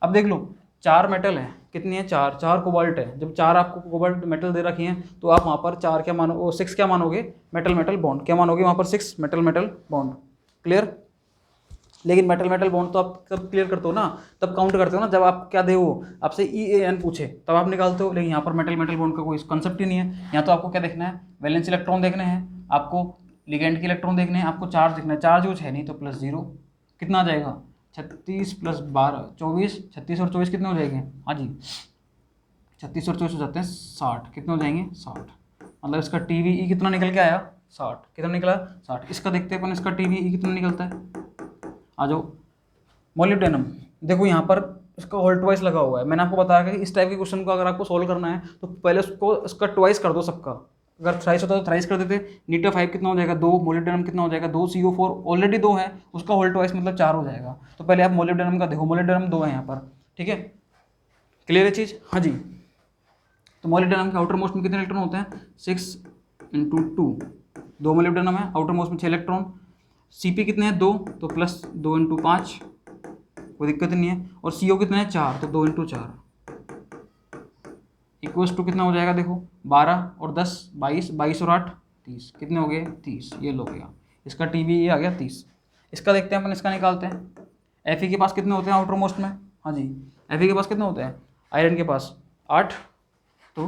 अब देख लो 4 मेटल है, कितनी है 4 कोबाल्ट है। जब 4 आपको कोबाल्ट मेटल दे रखी हैं तो आप वहाँ पर 4 क्या मानो, 6 क्या मानोगे मेटल मेटल बॉन्ड, क्या मानोगे वहाँ पर 6 मेटल मेटल बॉन्ड। क्लियर। लेकिन मेटल मेटल बॉन्ड तो आप तब क्लियर करते हो ना, तब काउंट करते हो ना जब आप क्या दे हो, आपसे EAN पूछे तब आप निकालते हो। लेकिन यहाँ पर मेटल मेटल बॉन्ड का कोई कंसेप्ट ही नहीं है। यहाँ तो आपको क्या देखना है, वैलेंस इलेक्ट्रॉन देखने हैं, आपको लिगेंड के इलेक्ट्रॉन देखने हैं, आपको चार्ज देखना है। चार्ज कुछ है नहीं तो प्लस 0, कितना आ जाएगा 36 प्लस 12 24, 36 और 24 कितने हो जाएंगे, हाँ जी 36 और 24 हो जाते हैं 60, कितने हो जाएंगे 60। मतलब इसका TBE कितना निकल के आया 60, कितना निकला 60। इसका देखते हैं अपन, इसका TBE कितना निकलता है, आ जाओ मोलिब्डेनम, देखो यहाँ पर इसका होल ट्वाइस लगा हुआ है। मैंने आपको बताया कि इस टाइप के क्वेश्चन को अगर आपको सोल्व करना है तो पहले उसको इसका ट्वाइस कर दो सबका। अगर थ्राइस होता तो थ्राइस कर देते। नीटा 5 कितना हो जाएगा 2, मोलिब्डेनम कितना हो जाएगा 2, CO4 ऑलरेडी 2 है, उसका होल ट्वाइस मतलब 4 हो जाएगा। तो पहले आप मोलिब्डेनम का देखो, मोलिब्डेनम 2 है यहाँ पर, ठीक है, क्लियर है चीज़। हाँ जी, तो मोलिब्डेनम के आउटर मोस्ट में कितने इलेक्ट्रॉन होते हैं 6 × 2, 2 मोलिब्डेनम है, आउटर मोस्ट में 6 इलेक्ट्रॉन। Cp कितने हैं 2, तो प्लस 2 × 5, कोई दिक्कत नहीं है। और CO कितने हैं 4, तो 2 × 4 इक्वल्स टू कितना हो जाएगा देखो 12 और 10 22, 22 और 8 30, कितने हो गए 30, ये लो गया इसका TBE आ गया 30। इसका देखते हैं अपन, इसका निकालते हैं। Fe के पास कितने होते हैं आउटर मोस्ट में, हाँ जी Fe के पास कितने होते हैं, आयरन के पास 8, तो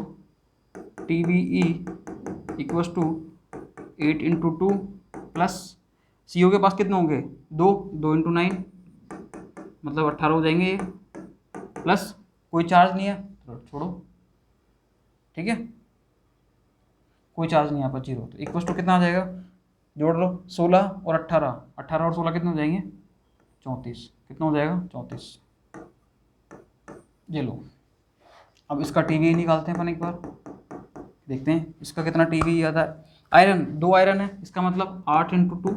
TBE equals to 8 × 2 plus CO के पास कितने होंगे 2, 2 × 9 मतलब 18 हो जाएंगे ये, प्लस कोई चार्ज नहीं है तो छोड़ो, ठीक है, कोई चार्ज नहीं यहाँ पर 0, तो इक्वल्स टू कितना आ जाएगा, जोड़ लो 16 और 18, 18 और 16 कितने हो जाएंगे 34, कितना हो जाएगा 34, ये लो। अब इसका TBE निकालते हैं अपन एक बार, देखते हैं इसका कितना TBE आता है। आयरन 2 आयरन है, इसका मतलब 8 × 2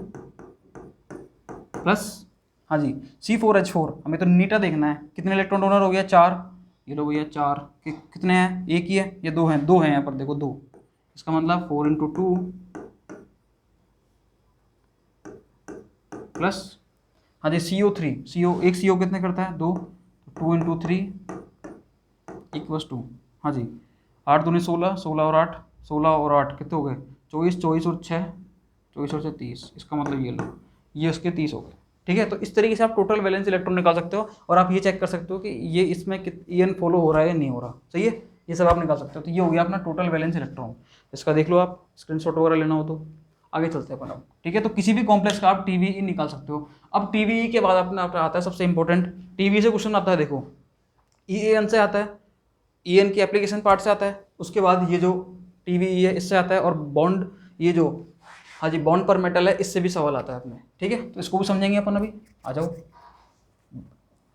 प्लस हाँ जी C4H4, हमें तो नीटा देखना है कितने इलेक्ट्रॉन डोनर हो गया 4, ये लो भैया 4, कितने हैं एक ही है, ये 2 हैं, 2 हैं यहाँ पर देखो 2, इसका मतलब 4 × 2 प्लस हाँ जी CO3, एक CO कितने करता है 2, 2 × 3 इक्वल्स टू हाँ जी 8 दूनी 16, 16 और 8, 16 और 8 कितने हो गए 24, 24 और 6, 24 और 6 30, इसका मतलब ये लो, ये उसके 30 हो गए, ठीक है। तो इस तरीके से आप टोटल वैलेंस इलेक्ट्रॉन निकाल सकते हो और आप ये चेक कर सकते हो कि ये इसमें EN फॉलो हो रहा है या नहीं हो रहा, सही है, ये सब आप निकाल सकते हो। तो ये हो गया अपना टोटल वैलेंस इलेक्ट्रॉन, इसका देख लो आप स्क्रीनशॉट वगैरह लेना हो तो। आगे चलते हैं अपन अब, ठीक है। तो किसी भी कॉम्प्लेक्स का आप TBE निकाल सकते हो। अब TBE के बाद अपना आता है सबसे इंपॉर्टेंट, TBE से क्वेश्चन आता है देखो, EAN से आता है, EN की एप्लीकेशन पार्ट से आता है, उसके बाद ये जो TBE है इससे आता है, और बॉन्ड ये जो हाँ जी बॉन्ड पर मेटल है इससे भी सवाल आता है अपने, ठीक है। तो इसको भी समझेंगे अपन अभी, आ जाओ।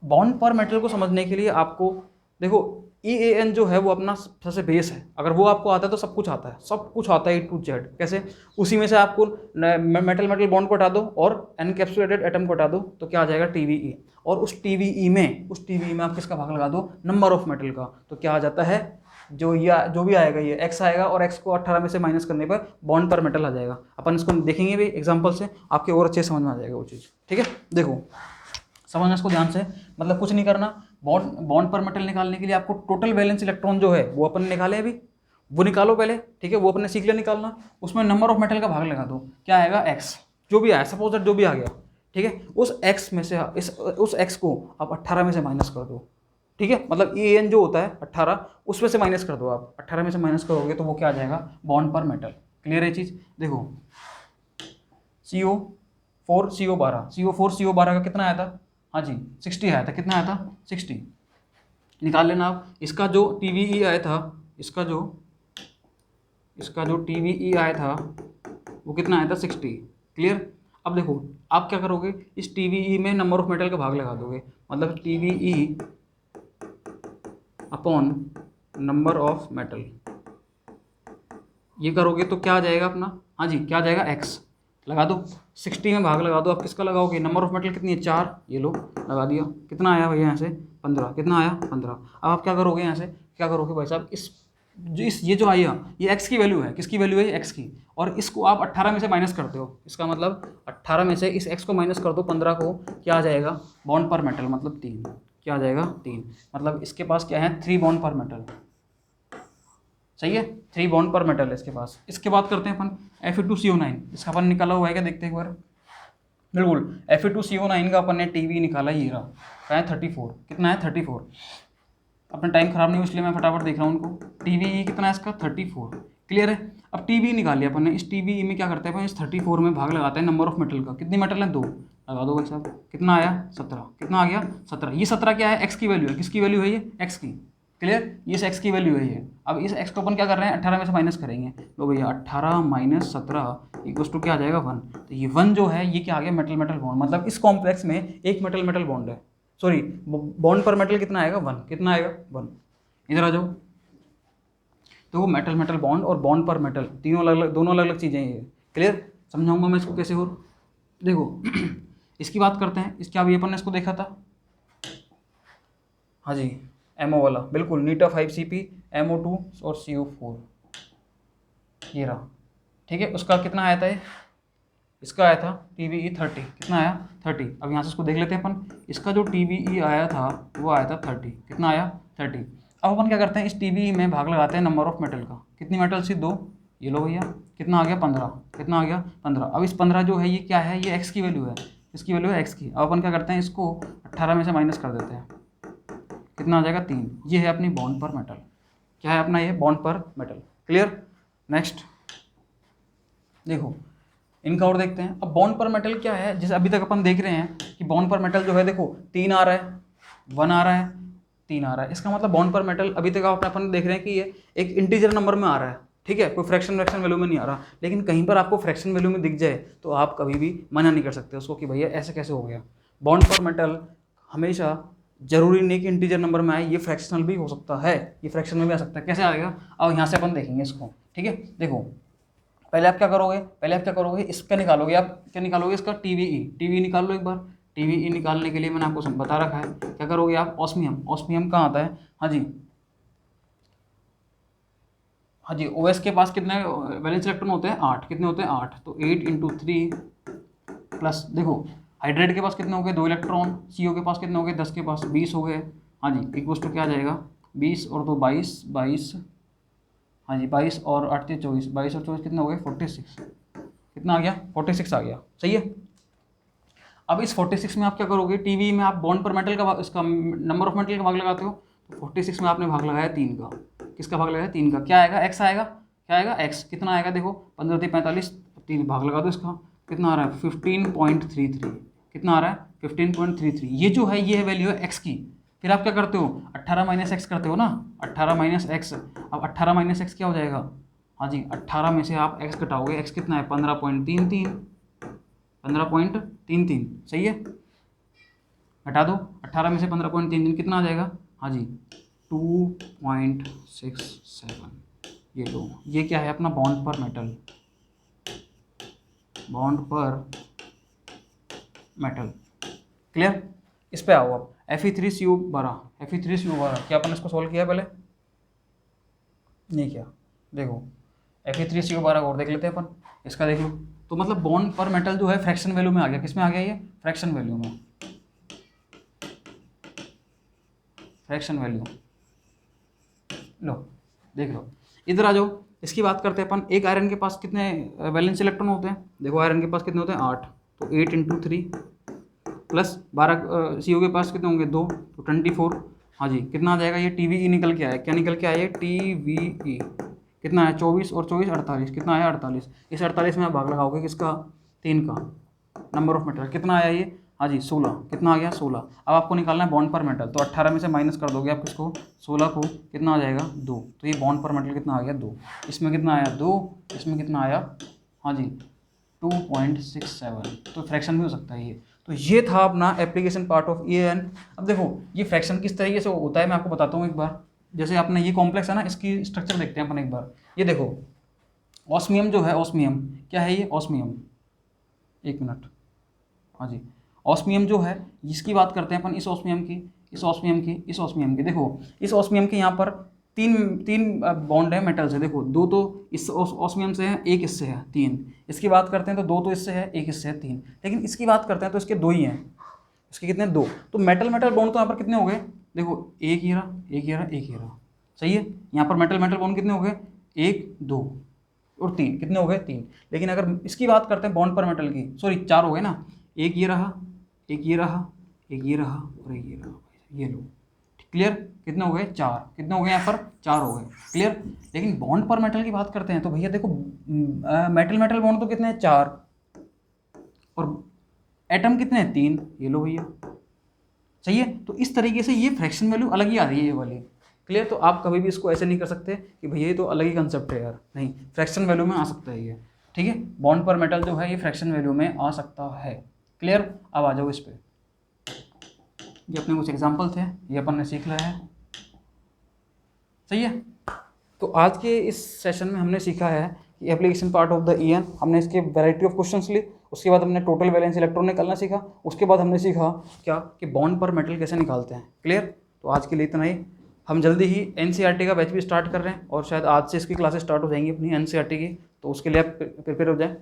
बॉन्ड पर मेटल को समझने के लिए आपको देखो EAN जो है वो अपना सबसे बेस है, अगर वो आपको आता है तो सब कुछ आता है, सब कुछ आता है A to Z। कैसे, उसी में से आपको मेटल मेटल बॉन्ड को हटा दो और एनकैप्सुलेटेड एटम को हटा दो तो क्या आ जाएगा TBE, और उस TBE में आप किसका भाग लगा दो नंबर ऑफ मेटल का, तो क्या आ जाता है जो भी आएगा ये x आएगा, और x को 18 में से माइनस करने पर बॉन्ड पर मेटल आ जाएगा। अपन इसको देखेंगे भी एग्जांपल से, आपके और अच्छे समझ में आ जाएगा वो चीज़, ठीक है। देखो समझना इसको ध्यान से, मतलब कुछ नहीं करना, बॉन्ड पर मेटल निकालने के लिए आपको टोटल वैलेंस इलेक्ट्रॉन जो है वो अपन निकाले अभी, वो निकालो पहले, ठीक है, वो अपने सीख लिया निकालना, उसमें नंबर ऑफ मेटल का भाग लगा दो, क्या आएगा x, जो भी आया सपोज दैट जो भी आ गया, ठीक है, उस x में से उस x को आप 18 में से माइनस कर दो, ठीक है, मतलब EAN जो होता है 18 उसमें से माइनस कर दो आप, 18 में से माइनस करोगे तो वो क्या आ जाएगा बॉन्ड पर मेटल। क्लियर है चीज़। देखो CO4 CO12 का कितना आया था, हाँ जी 60 आया था, कितना आया था 60, निकाल लेना आप। इसका जो TBE आया था, इसका जो TBE आया था वो कितना आया था 60। क्लियर। अब देखो आप क्या करोगे, इस TBE में नंबर ऑफ मेटल का भाग लगा दोगे, मतलब TBE upon number of metal, ये करोगे तो क्या आ जाएगा अपना, हाँ जी क्या आ जाएगा x, लगा दो 60 में भाग लगा दो। आप किसका लगाओगे, नंबर ऑफ मेटल कितनी है 4, ये लो लगा दिया, कितना आया भैया यहाँ से 15, कितना आया 15। अब आप क्या करोगे, यहाँ से क्या करोगे भाई साहब, ये जो आया ये x की वैल्यू है, किसकी वैल्यू है x की, और इसको आप 18 में से माइनस करते हो, इसका मतलब 18 में से इस x को माइनस कर दो 15 को, क्या आ जाएगा बॉन्ड पर मेटल मतलब 3, क्या आ जाएगा 3, मतलब इसके पास क्या है 3 बॉन्ड पर मेटल, सही है 3 बॉन्ड पर मेटल है इसके पास। इसके बाद करते हैं अपन Fe2CO9, इसका अपन निकाला हुआ है क्या, देखते हैं एक बार। बिल्कुल Fe2CO9 का अपन ने TBE निकाला, ये रहा, क्या है 34, कितना है 34, अपना टाइम खराब नहीं हो इसलिए मैं फटाफट देख रहा हूँ उनको। TBE कितना है इसका 34। क्लियर है। अब TBE निकाल लिया अपन ने, इस TBE में क्या करते हैं अपन, इस 34 में भाग लगाते हैं नंबर ऑफ मेटल का, कितनी मेटल है 2, लगा दो भाई साहब, कितना आया 17, कितना आ गया 17, ये 17 क्या है x की वैल्यू है, किसकी वैल्यू है ये x की, क्लियर, ये इस एक्स की वैल्यू है ये। अब इस एक्स को अपन क्या कर रहे हैं, 18 में से माइनस करेंगे, तो भैया 18 माइनस 17 इक्वल्स टू क्या आ जाएगा 1। तो ये 1 जो है ये क्या आ गया, मेटल मेटल बॉन्ड, मतलब इस कॉम्प्लेक्स में एक मेटल मेटल बॉन्ड है, सॉरी बॉन्ड पर मेटल कितना आएगा 1, कितना आएगा 1। इधर आ जाओ, तो वो मेटल मेटल बॉन्ड और बॉन्ड पर मेटल तीनों अलग अलग, दोनों अलग अलग चीज़ें हैं ये। क्लियर, समझाऊंगा मैं इसको कैसे। और देखो इसकी बात करते हैं, इसके अभी अपन ने इसको देखा था, हाँ जी एमओ वाला, बिल्कुल नीटा 5CP MO2 और CO4, ये रहा, ठीक है। उसका कितना आया था ये, इसका आया था TBE 30, कितना आया 30। अब यहाँ से इसको देख लेते हैं अपन, इसका जो TBE आया था वो आया था 30, कितना आया 30। अब अपन क्या करते हैं, इस TBE में भाग लगाते हैं नंबर ऑफ मेटल का, कितनी मेटल थी 2, ये लो भैया, कितना आ गया 15, कितना आ गया 15। अब इस 15 जो है ये क्या है, ये एक्स की वैल्यू है, इसकी वैल्यू है एक्स की। अब अपन क्या करते हैं, इसको 18 में से माइनस कर देते हैं, कितना आ जाएगा 3। ये है अपनी बॉन्ड पर मेटल, क्या है अपना ये बॉन्ड पर मेटल। क्लियर, नेक्स्ट देखो इनका और देखते हैं। अब बॉन्ड पर मेटल क्या है, जैसे अभी तक अपन देख रहे हैं कि बॉन्ड पर मेटल जो है देखो 3 आ रहा है, 1 आ रहा है, 3 आ रहा है, इसका मतलब बॉन्ड पर मेटल अभी तक अपन देख रहे हैं कि ये एक इंटीजर नंबर में आ रहा है, ठीक है, कोई फ्रैक्शन वैल्यू में नहीं आ रहा। लेकिन कहीं पर आपको फ्रैक्शन वैल्यू में दिख जाए तो आप कभी भी मना नहीं कर सकते उसको कि भैया ऐसे कैसे हो गया। बॉन्ड पर मेटल हमेशा जरूरी नहीं कि इंटीजर नंबर में आए, ये फ्रैक्शनल भी हो सकता है, ये फ्रैक्शन में भी आ सकता है। कैसे आएगा, अब यहाँ से अपन देखेंगे इसको, ठीक है। देखो पहले आप क्या करोगे, इसका निकालोगे, आप क्या निकालोगे, इसका TBE निकाल लो एक बार। TBE निकालने के लिए मैंने आपको बता रखा है, क्या करोगे आप, ऑस्मियम कहाँ आता है, हाँ जी OS के पास कितने वैलेंस इलेक्ट्रॉन होते हैं 8, कितने होते हैं 8, तो 8 × 3 प्लस देखो हाइड्रेट के पास कितने हो गए 2 इलेक्ट्रॉन, CO के पास कितने हो गए 10 के पास 20 हो गए, हाँ जी इक्वल्स टू क्या आ जाएगा 20 और 2 22, हाँ जी 22 और 8 × 24, 22 और 24 कितने हो गए 46, कितना आ गया 46 आ गया, सही है। अब इस 46 में आप क्या करोगे, TBE में आप बॉन्ड पर मेटल का इसका नंबर ऑफ मेटल का भाग लगाते हो, तो 46 में आपने भाग लगाया 3 का, किसका भाग लगाया 3 का, क्या आएगा x आएगा, क्या आएगा x, कितना आएगा देखो 15 × 45, 3 भाग लगा दो इसका, कितना आ रहा है 15.33, कितना आ रहा है 15.33। ये जो है ये है वैल्यू है x की। फिर आप क्या करते हो 18 माइनस एक्स करते हो ना, 18 माइनस एक्स, अब 18 माइनस एक्स क्या हो जाएगा, हाँ जी 18 में से आप x घटाओगे, x कितना है 15.33, 15.33 सही है, घटा दो 18 में से 15.33 कितना आ जाएगा, हाँ जी 2.67। ये लो, ये क्या है अपना बॉन्ड पर मेटल, बॉन्ड पर मेटल। क्लियर, इस पे आओ अब Fe3CO12 क्या अपन इसको सॉल्व किया पहले, नहीं किया। देखो Fe3CO12 और देख लेते हैं अपन, इसका देख लो। तो मतलब बॉन्ड पर मेटल जो है फ्रैक्शन वैल्यू में आ गया, किस में आ गया ये फ्रैक्शन वैल्यू में, फ्रैक्शन वैल्यू लो, देख लो इधर आ जाओ। इसकी बात करते हैं अपन, एक आयरन के पास कितने वैलेंस इलेक्ट्रॉन होते हैं, देखो आयरन के पास कितने होते हैं 8, तो 8 × 3 प्लस 12 CO के पास कितने होंगे 2, तो 24, हाँ जी कितना आ जाएगा, ये TBE निकल के आया, क्या निकल के आया ये TBE, कितना है 24 और 24 48, कितना आया 48। इस 48 में आप भाग लगाओगे किसका 3 का, नंबर ऑफ मेटल कितना आया ये, हाँ जी 16, कितना आ गया 16। अब आपको निकालना है बॉन्ड पर मेटल, तो 18 में से माइनस कर दोगे आप किसको 16 को, कितना आ जाएगा 2, तो ये बॉन्ड पर मेटल कितना आ गया 2, इसमें कितना आया 2, इसमें कितना आया, हाँ जी 2.67, तो फ्रैक्शन भी हो सकता है ये। तो ये था अपना एप्लीकेशन पार्ट ऑफ EAN। अब देखो ये फ्रैक्शन किस तरीके से होता है मैं आपको बताता हूँ एक बार। जैसे आपने ये कॉम्प्लेक्स है ना, इसकी स्ट्रक्चर देखते हैं अपन एक बार। ये देखो ऑस्मियम जो है, ऑस्मियम क्या है ये ऑस्मियम, एक मिनट, हाँ जी ऑस्मियम जो है इसकी बात करते हैं अपन, इस ऑस्मियम की, इस ऑस्मियम की, इस ऑस्मियम की। देखो इस ऑस्मियम के यहाँ पर तीन बॉन्ड है मेटल से, देखो 2 तो इस ऑस्मियम से है, 1 इससे है, 3 इसकी बात करते हैं तो 2 तो इससे है, 1 इससे है, 3। लेकिन इसकी बात करते हैं तो इसके 2 ही हैं, इसके कितने 2, तो मेटल मेटल बॉन्ड तो यहाँ पर कितने हो गए, देखो एक ये रहा, एक ये रहा, एक ये रहा, सही है। यहाँ पर मेटल मेटल बॉन्ड कितने हो गए 1 2 और 3, कितने हो गए 3। लेकिन अगर इसकी बात करते हैं बॉन्ड पर मेटल की, सॉरी 4 हो गए ना, एक ये रहा, एक ये रहा, एक ये रहा और एक ये रहा, ये लो क्लियर, कितने हो गए 4, कितने हो गए यहाँ पर 4 हो गए, क्लियर। लेकिन बॉन्ड पर मेटल की बात करते हैं तो भैया देखो मेटल मेटल बॉन्ड तो कितने हैं 4 और एटम कितने हैं 3, ये लो भैया, सही है। तो इस तरीके से ये फ्रैक्शन वैल्यू अलग ही आ रही है ये वाली, क्लियर। तो आप कभी भी इसको ऐसे नहीं कर सकते कि भैया ये तो अलग ही कंसेप्ट है यार, नहीं, फ्रैक्शन वैल्यू में आ सकता है ये, ठीक है। बॉन्ड पर मेटल जो है ये फ्रैक्शन वैल्यू में आ सकता है, क्लियर। अब आ जाओ इस पर, ये अपने कुछ एग्जाम्पल थे, ये अपन ने सीख लिया है, सही है। तो आज के इस सेशन में हमने सीखा है कि application part of the EN, हमने इसके वैरायटी ऑफ क्वेश्चंस ली, उसके बाद हमने टोटल वैलेंस इलेक्ट्रॉन निकालना सीखा, उसके बाद हमने सीखा क्या कि बॉन्ड पर मेटल कैसे निकालते हैं, क्लियर। तो आज के लिए इतना ही। हम जल्दी ही एनसीईआरटी का बैच भी स्टार्ट कर रहे हैं और शायद आज से इसकी क्लासेस स्टार्ट हो जाएंगी अपनी एनसीईआरटी की, तो उसके लिए आप प्रिपेयर हो जाएं,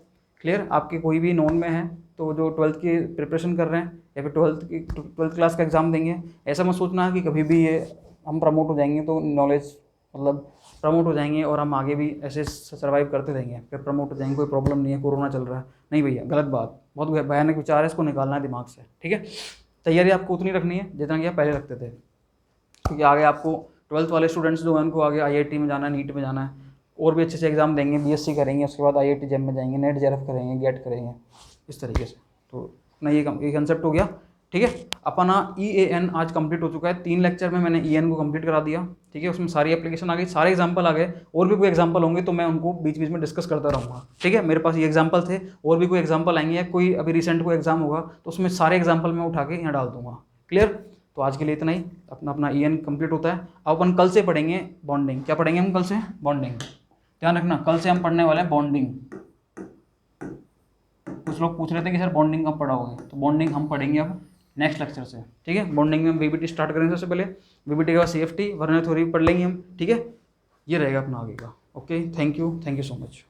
क्लियर। आपके कोई भी नॉन में है तो जो 12th की प्रिपरेशन कर रहे हैं या फिर 12th क्लास का एग्ज़ाम देंगे, ऐसा मत सोचना है कि कभी भी ये हम प्रमोट हो जाएंगे तो नॉलेज मतलब प्रमोट हो जाएंगे और हम आगे भी ऐसे सर्वाइव करते रहेंगे, फिर प्रमोट हो जाएंगे, कोई प्रॉब्लम नहीं है, कोरोना चल रहा है, नहीं भैया, गलत बात, बहुत भयानक विचार है, इसको निकालना है दिमाग से, ठीक है। तैयारी आपको उतनी रखनी है जितना कि आप पहले रखते थे, क्योंकि आगे आपको 12th वाले स्टूडेंट्स जो हैं उनको आगे आईआईटी में जाना है, नीट में जाना है, और भी अच्छे से एग्जाम देंगे, बीएससी करेंगे, उसके बाद आईआईटी जेम में जाएंगे, नेट जेआरएफ करेंगे, गेट करेंगे, इस तरीके से। तो अपना ये कंसेप्ट हो गया, ठीक है। अपना EAN आज कंप्लीट हो चुका है, 3 लेक्चर में मैंने EAN को कंप्लीट करा दिया, ठीक है। उसमें सारी एप्लीकेशन आ गई, सारे एग्जाम्पल आ गए, और भी कोई एग्जाम्पल होंगे तो मैं उनको बीच बीच में डिस्कस करता रहूँगा, ठीक है। मेरे पास ये एग्जाम्पल थे, और भी कोई एग्जाम्पल आएंगे, कोई अभी रिसेंट कोई एग्जाम होगा तो उसमें सारे एग्जाम्पल मैं उठा के यहाँ डाल दूंगा, क्लियर। तो आज के लिए इतना ही, अपना EAN कंप्लीट होता है। अब अपन कल से पढ़ेंगे बॉन्डिंग। क्या पढ़ेंगे हम कल से? बॉन्डिंग। ध्यान रखना, कल से हम पढ़ने वाले हैं बॉन्डिंग। कुछ लोग पूछ रहे थे कि सर बॉन्डिंग कब पढ़ाओगे, तो बॉन्डिंग हम पढ़ेंगे अब नेक्स्ट लेक्चर से, ठीक है। बॉन्डिंग में हम VBT स्टार्ट करेंगे सबसे पहले, VBT के बाद CFT, वर्नर थ्योरी पढ़ लेंगे हम, ठीक है। ये रहेगा अपना आगे का। Okay, thank you so much.